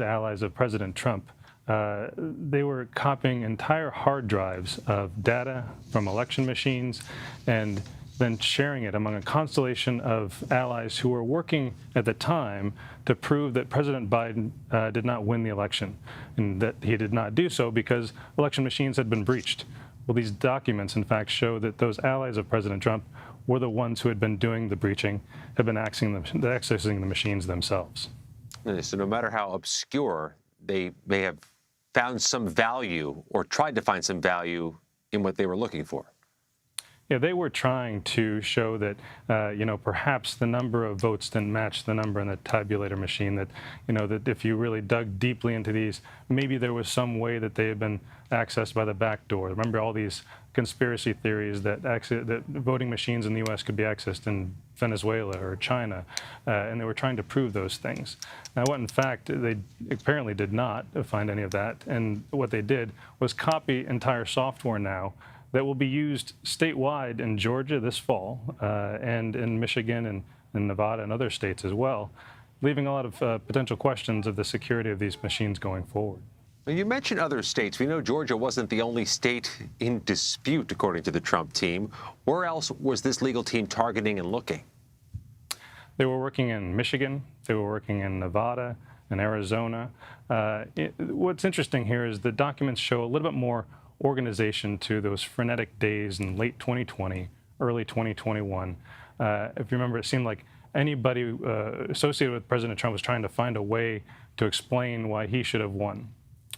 allies of President Trump, they were copying entire hard drives of data from election machines and then sharing it among a constellation of allies who were working at the time to prove that President Biden did not win the election, and that he did not do so because election machines had been breached. Well, these documents, in fact, show that those allies of President Trump were the ones who had been doing the breaching, had been accessing the machines themselves. So no matter how obscure, they may have found some value or tried to find some value in what they were looking for. Yeah, they were trying to show that, perhaps the number of votes didn't match the number in the tabulator machine, that if you really dug deeply into these, maybe there was some way that they had been accessed by the back door. Remember all these conspiracy theories that voting machines in the U.S. could be accessed in Venezuela or China, and they were trying to prove those things. Now, what in fact, they apparently did not find any of that, and what they did was copy entire software now that will be used statewide in Georgia this fall, and in Michigan and in Nevada and other states as well, leaving a lot of potential questions of the security of these machines going forward. You mentioned other states. We know Georgia wasn't the only state in dispute, according to the Trump team. Where else was this legal team targeting and looking? They were working in Michigan. They were working in Nevada and Arizona. What's interesting here is the documents show a little bit more organization to those frenetic days in late 2020, early 2021. If you remember, it seemed like anybody associated with President Trump was trying to find a way to explain why he should have won.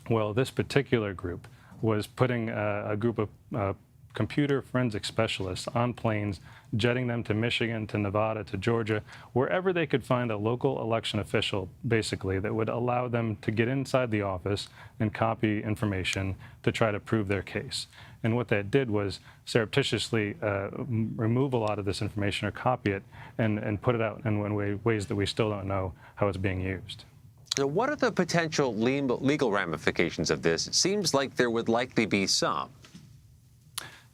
Well, this particular group was putting a group of computer forensic specialists on planes, jetting them to Michigan, to Nevada, to Georgia, wherever they could find a local election official, basically, that would allow them to get inside the office and copy information to try to prove their case. And what that did was surreptitiously remove a lot of this information or copy it and put it out in ways that we still don't know how it's being used. So what are the potential legal ramifications of this? It seems like there would likely be some.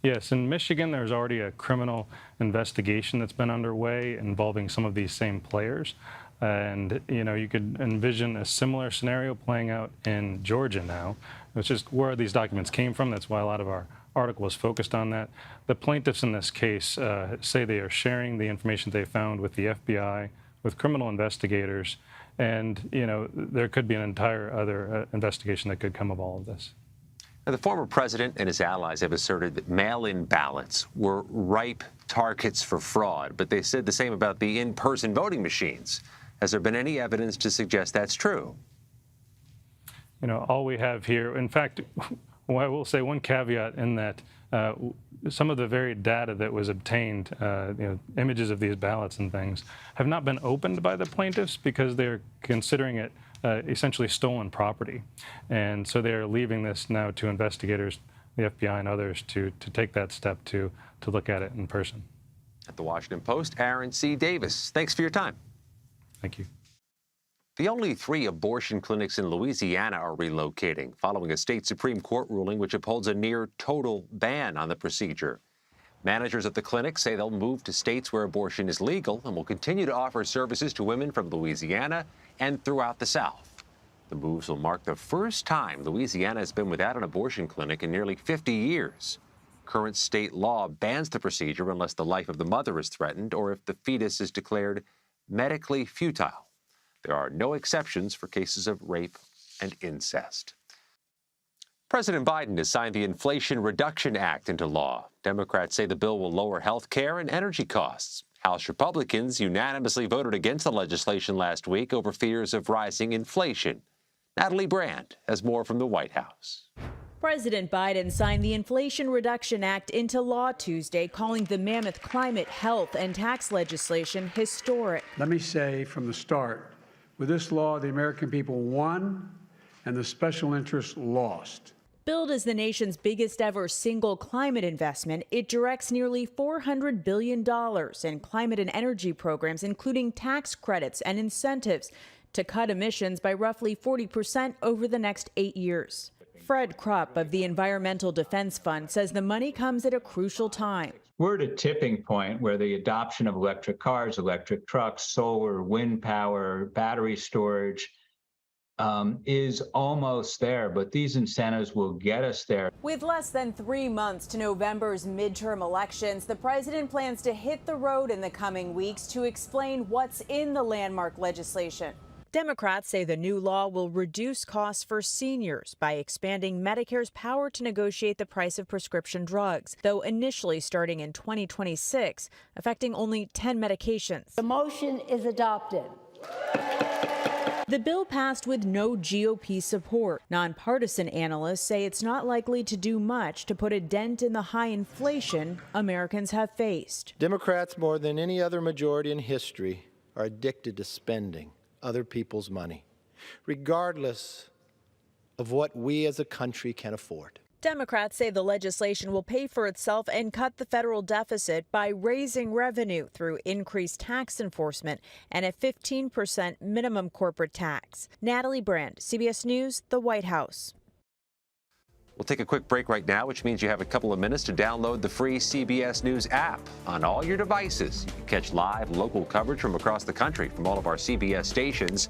Yes, in Michigan, there's already a criminal investigation that's been underway involving some of these same players. And, you know, you could envision a similar scenario playing out in Georgia now, which is where these documents came from. That's why a lot of our article was focused on that. The plaintiffs in this case say they are sharing the information they found with the FBI, with criminal investigators, and, you know, there could be an entire other investigation that could come of all of this. Now, the former president and his allies have asserted that mail-in ballots were ripe targets for fraud, but they said the same about the in-person voting machines. Has there been any evidence to suggest that's true? You know, all we have here, in fact, I will say one caveat in that some of the very data that was obtained, you know, images of these ballots and things, have not been opened by the plaintiffs because they're considering it essentially stolen property. And so they're leaving this now to investigators, the FBI and others, to take that step to look at it in person. At the Washington Post, Aaron C. Davis, thanks for your time. Thank you. The only 3 abortion clinics in Louisiana are relocating following a state Supreme Court ruling which upholds a near total ban on the procedure. Managers at the clinic say they'll move to states where abortion is legal and will continue to offer services to women from Louisiana and throughout the South. The moves will mark the first time Louisiana has been without an abortion clinic in nearly 50 years. Current state law bans the procedure unless the life of the mother is threatened or if the fetus is declared medically futile. There are no exceptions for cases of rape and incest. President Biden has signed the Inflation Reduction Act into law. Democrats say the bill will lower health care and energy costs. House Republicans unanimously voted against the legislation last week over fears of rising inflation. Natalie Brand has more from the White House. President Biden signed the Inflation Reduction Act into law Tuesday, calling the mammoth climate, health, and tax legislation historic. Let me say from the start, with this law, the American people won and the special interests lost. Billed as the nation's biggest ever single climate investment, it directs nearly $400 billion in climate and energy programs, including tax credits and incentives, to cut emissions by roughly 40% over the next 8 years. Fred Krupp of the Environmental Defense Fund says the money comes at a crucial time. We're at a tipping point where the adoption of electric cars, electric trucks, solar, wind power, battery storage is almost there, but these incentives will get us there. With less than 3 months to November's midterm elections, the president plans to hit the road in the coming weeks to explain what's in the landmark legislation. Democrats say the new law will reduce costs for seniors by expanding Medicare's power to negotiate the price of prescription drugs, though initially starting in 2026, affecting only 10 medications. The motion is adopted. The bill passed with no GOP support. Nonpartisan analysts say it's not likely to do much to put a dent in the high inflation Americans have faced. Democrats, more than any other majority in history, are addicted to spending other people's money, regardless of what we as a country can afford. Democrats say the legislation will pay for itself and cut the federal deficit by raising revenue through increased tax enforcement and a 15% minimum corporate tax. Natalie Brand, CBS News, the White House. We'll take a quick break right now, which means you have a couple of minutes to download the free CBS News app on all your devices. You can catch live local coverage from across the country from all of our CBS stations.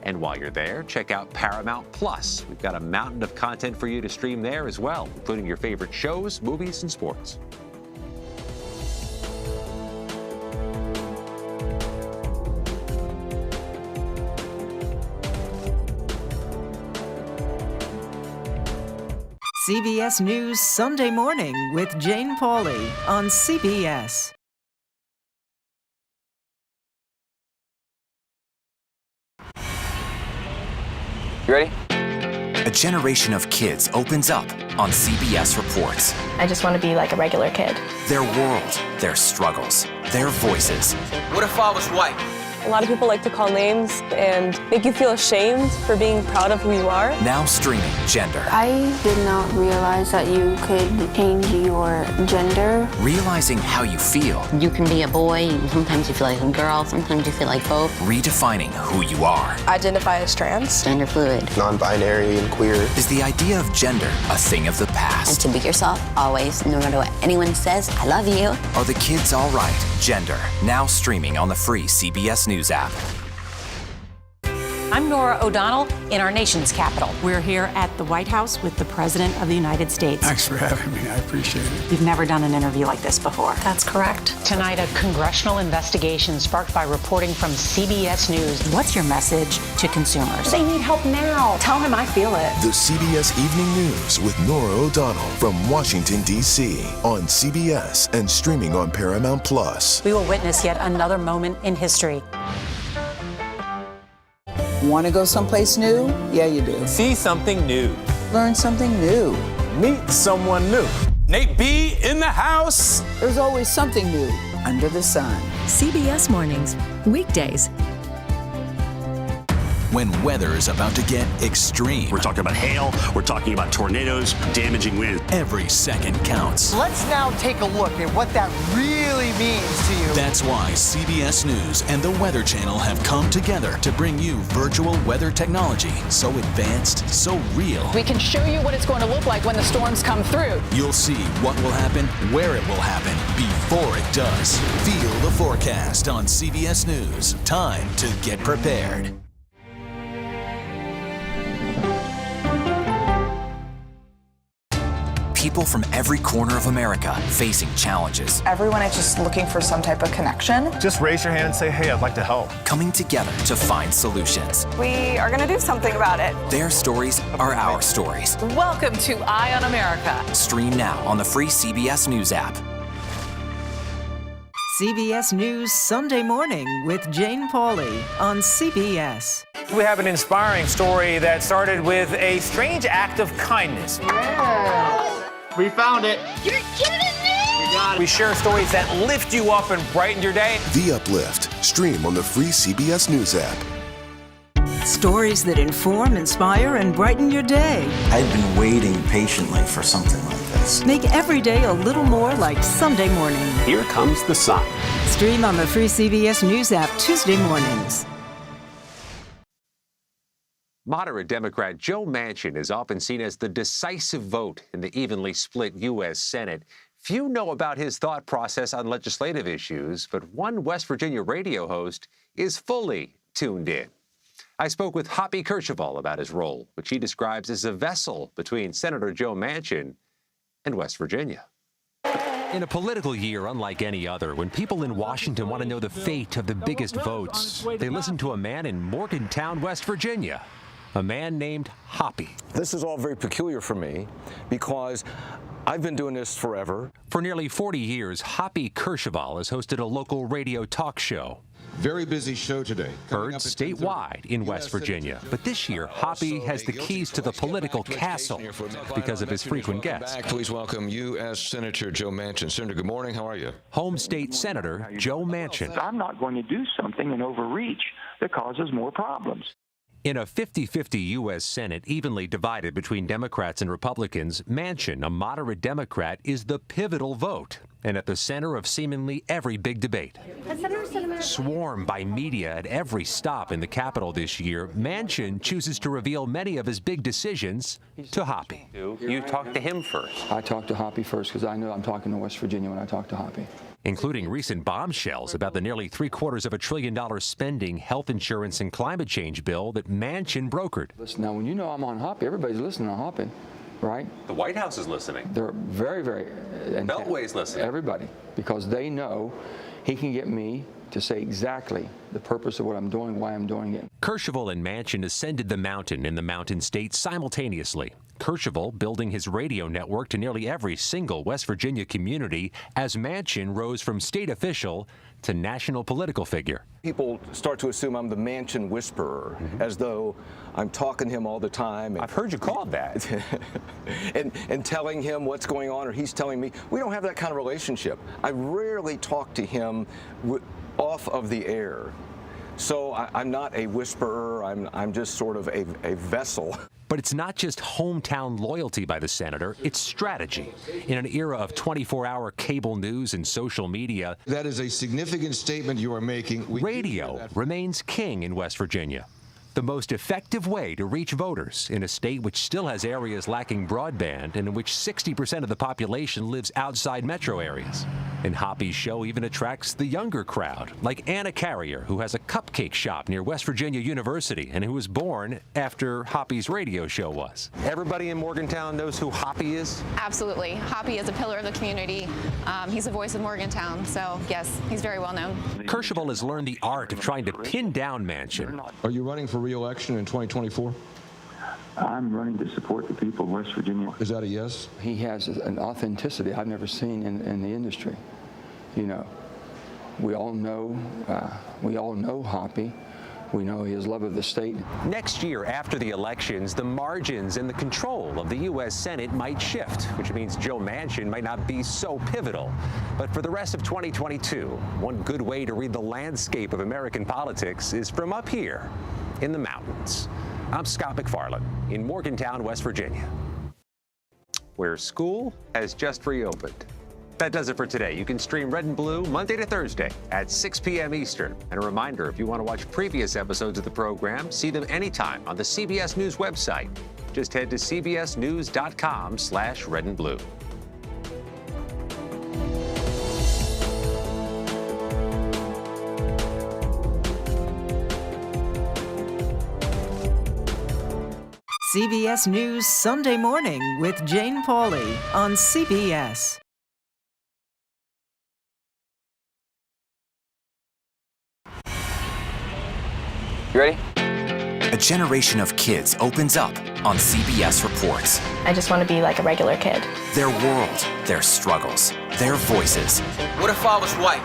And while you're there, check out Paramount Plus. We've got a mountain of content for you to stream there as well, including your favorite shows, movies, and sports. CBS News Sunday Morning with Jane Pauley on CBS. You ready? A generation of kids opens up on CBS Reports. I just want to be like a regular kid. Their world, their struggles, their voices. What if I was white? A lot of people like to call names and make you feel ashamed for being proud of who you are. Now streaming Gender. I did not realize that you could change your gender. Realizing how you feel. You can be a boy, sometimes you feel like a girl, sometimes you feel like both. Redefining who you are. Identify as trans. Gender fluid. Non-binary and queer. Is the idea of gender a thing of the past? And to be yourself, always, no matter what anyone says, I love you. Are the kids all right? Gender. Now streaming on the free CBS News app. I'm Norah O'Donnell in our nation's capital. We're here at the White House with the President of the United States. Thanks for having me. I appreciate it. You've never done an interview like this before. That's correct. Tonight, a congressional investigation sparked by reporting from CBS News. What's your message to consumers? They need help now. Tell him I feel it. The CBS Evening News with Norah O'Donnell from Washington, D.C. on CBS and streaming on Paramount+. We will witness yet another moment in history. Want to go someplace new? Yeah, you do. See something new. Learn something new. Meet someone new. Nate B in the house. There's always something new under the sun. CBS Mornings, weekdays. When weather is about to get extreme. We're talking about hail. We're talking about tornadoes, damaging winds. Every second counts. Let's now take a look at what that really means to you. That's why CBS News and the Weather Channel have come together to bring you virtual weather technology so advanced, so real. We can show you what it's going to look like when the storms come through. You'll see what will happen, where it will happen, before it does. Feel the forecast on CBS News. Time to get prepared. People from every corner of America facing challenges. Everyone is just looking for some type of connection. Just raise your hand and say, hey, I'd like to help. Coming together to find solutions. We are going to do something about it. Their stories are our stories. Welcome to Eye on America. Stream now on the free CBS News app. CBS News Sunday Morning with Jane Pauley on CBS. We have an inspiring story that started with a strange act of kindness. We found it. You're kidding me? We got it. We share stories that lift you up and brighten your day. The Uplift. Stream on the free CBS News app. Stories that inform, inspire, and brighten your day. I've been waiting patiently for something like this. Make every day a little more like Sunday morning. Here comes the sun. Stream on the free CBS News app Tuesday mornings. Moderate Democrat Joe Manchin is often seen as the decisive vote in the evenly split U.S. Senate. Few know about his thought process on legislative issues, but one West Virginia radio host is fully tuned in. I spoke with Hoppy Kercheval about his role, which he describes as a vessel between Senator Joe Manchin and West Virginia. In a political year unlike any other, when people in Washington want to know the fate of the biggest votes, they listen to a man in Morgantown, West Virginia. A man named Hoppy. This is all very peculiar for me because I've been doing this forever. For nearly 40 years, Hoppy Kercheval has hosted a local radio talk show. Very busy show today. Heard statewide in West Virginia. But this year, Hoppy has the keys to the political castle because of his frequent guests. Please welcome U.S. Senator Joe Manchin. Senator, good morning. How are you? Home State Senator Joe Manchin. I'm not going to do something and overreach that causes more problems. In a 50-50 U.S. Senate evenly divided between Democrats and Republicans, Manchin, a moderate Democrat, is the pivotal vote and at the center of seemingly every big debate. Swarmed by media at every stop in the Capitol this year, Manchin chooses to reveal many of his big decisions to Hoppy. You talk to him first. I talk to Hoppy first because I know I'm talking to West Virginia when I talk to Hoppy. Including recent bombshells about the nearly $750 billion spending health insurance and climate change bill that Manchin brokered. Listen, now when you know I'm on Hoppy, everybody's listening to Hoppy, right? The White House is listening. They're very, very... Beltway's listening. Everybody, because they know he can get me to say exactly the purpose of what I'm doing, why I'm doing it. Kercheval and Manchin ascended the mountain in the Mountain State simultaneously. Kercheval building his radio network to nearly every single West Virginia community as Manchin rose from state official to national political figure. People start to assume I'm the Manchin whisperer, as though I'm talking to him all the time. I've heard you called that. and telling him what's going on, or he's telling me. We don't have that kind of relationship. I rarely talk to him off of the air. So I'm not a whisperer. I'm just sort of a vessel. But it's not just hometown loyalty by the senator, it's strategy. In an era of 24-hour cable news and social media, that is a significant statement you are making. Radio remains king in West Virginia. The most effective way to reach voters in a state which still has areas lacking broadband and in which 60% of the population lives outside metro areas. And Hoppy's show even attracts the younger crowd, like Anna Carrier, who has a cupcake shop near West Virginia University and who was born after Hoppy's radio show was. Everybody in Morgantown knows who Hoppy is? Absolutely. Hoppy is a pillar of the community. He's the voice of Morgantown, so yes, he's very well known. Kercheval has learned the art of trying to pin down Manchin. Are you running for re-election in 2024? I'm running to support the people of West Virginia. Is that a yes? He has an authenticity I've never seen in the industry. You know, we all know Hoppy. We know his love of the state. Next year, after the elections, the margins and the control of the U.S. Senate might shift, which means Joe Manchin might not be so pivotal. But for the rest of 2022, one good way to read the landscape of American politics is from up here in the mountains. I'm Scott McFarland in Morgantown, West Virginia, where school has just reopened. That does it for today. You can stream Red and Blue Monday to Thursday at 6 p.m. Eastern. And a reminder, if you want to watch previous episodes of the program, see them anytime on the CBS News website. Just head to cbsnews.com/red and blue. CBS News Sunday Morning with Jane Pauley on CBS. You ready? A generation of kids opens up on CBS Reports. I just want to be like a regular kid. Their world, their struggles, their voices. What if I was white?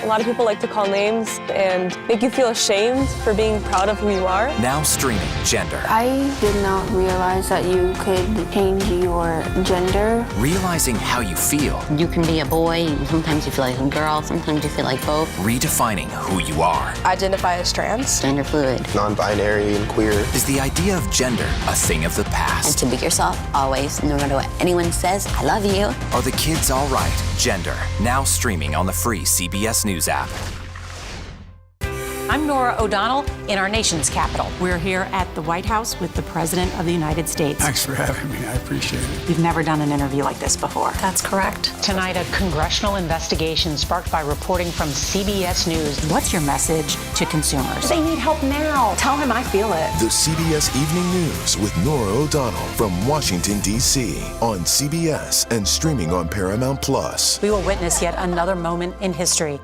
A lot of people like to call names and make you feel ashamed for being proud of who you are. Now streaming Gender. I did not realize that you could change your gender. Realizing how you feel. You can be a boy, sometimes you feel like a girl, sometimes you feel like both. Redefining who you are. Identify as trans. Gender fluid. Non-binary and queer. Is the idea of gender a thing of the past? And to be yourself, always, no matter what anyone says, I love you. Are the kids all right? Gender. Now streaming on the free CBS News app. I'm Nora O'Donnell in our nation's capital. We're here at the White House with the President of the United States. Thanks for having me. I appreciate it. You've never done an interview like this before. That's correct. Tonight, a congressional investigation sparked by reporting from CBS News. What's your message to consumers? They need help now. Tell him I feel it. The CBS Evening News with Nora O'Donnell from Washington, D.C. on CBS and streaming on Paramount Plus. We will witness yet another moment in history.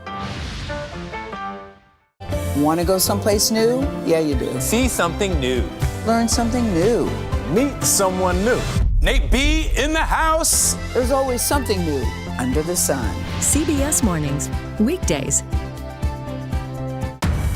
Want to go someplace new? Yeah, you do. See something new. Learn something new. Meet someone new. Nate B in the house. There's always something new under the sun. CBS Mornings, weekdays.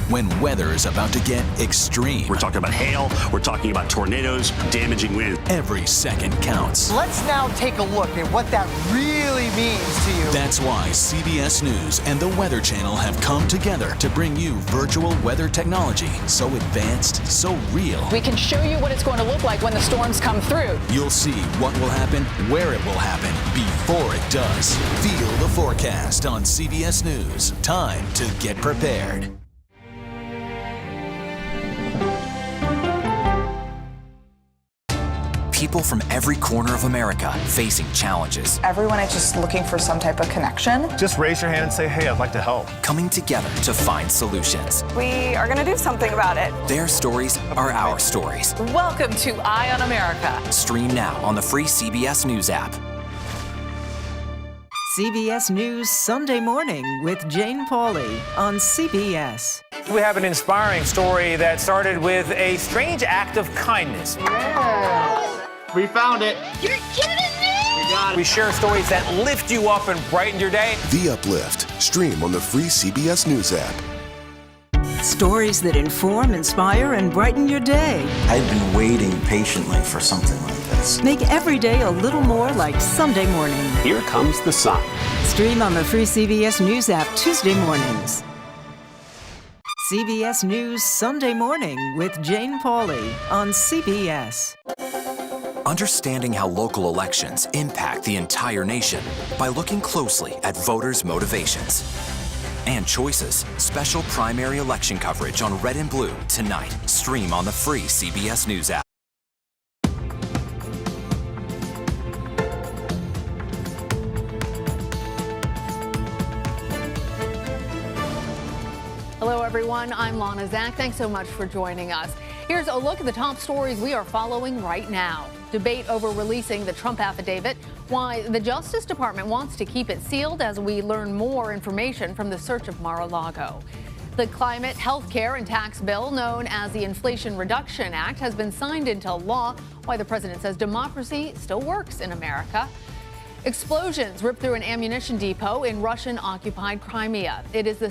When weather is about to get extreme. We're talking about hail, we're talking about tornadoes, damaging winds. Every second counts. Let's now take a look at what that really means to you. That's why CBS News and the Weather Channel have come together to bring you virtual weather technology so advanced, so real. We can show you what it's going to look like when the storms come through. You'll see what will happen, where it will happen, before it does. Feel the forecast on CBS News. Time to get prepared. People from every corner of America facing challenges. Everyone is just looking for some type of connection. Just raise your hand and say, hey, I'd like to help. Coming together to find solutions. We are going to do something about it. Their stories are our stories. Welcome to Eye on America. Stream now on the free CBS News app. CBS News Sunday Morning with Jane Pauley on CBS. We have an inspiring story that started with a strange act of kindness. Yeah. We found it. You're kidding me! We got it. We share stories that lift you up and brighten your day. The Uplift. Stream on the free CBS News app. Stories that inform, inspire, and brighten your day. I've been waiting patiently for something like this. Make every day a little more like Sunday morning. Here comes the sun. Stream on the free CBS News app Tuesday mornings. CBS News Sunday Morning with Jane Pauley on CBS. Understanding how local elections impact the entire nation by looking closely at voters' motivations and choices. Special primary election coverage on Red and Blue tonight. Stream on the free CBS News app. Hello, everyone. I'm Lana Zach. Thanks so much for joining us. Here's a look at the top stories we are following right now. Debate over releasing the Trump affidavit, why the Justice Department wants to keep it sealed as we learn more information from the search of Mar-a-Lago. The climate, health care, and tax bill known as the Inflation Reduction Act has been signed into law, why the president says democracy still works in America. Explosions ripped through an ammunition depot in Russian-occupied Crimea. It is the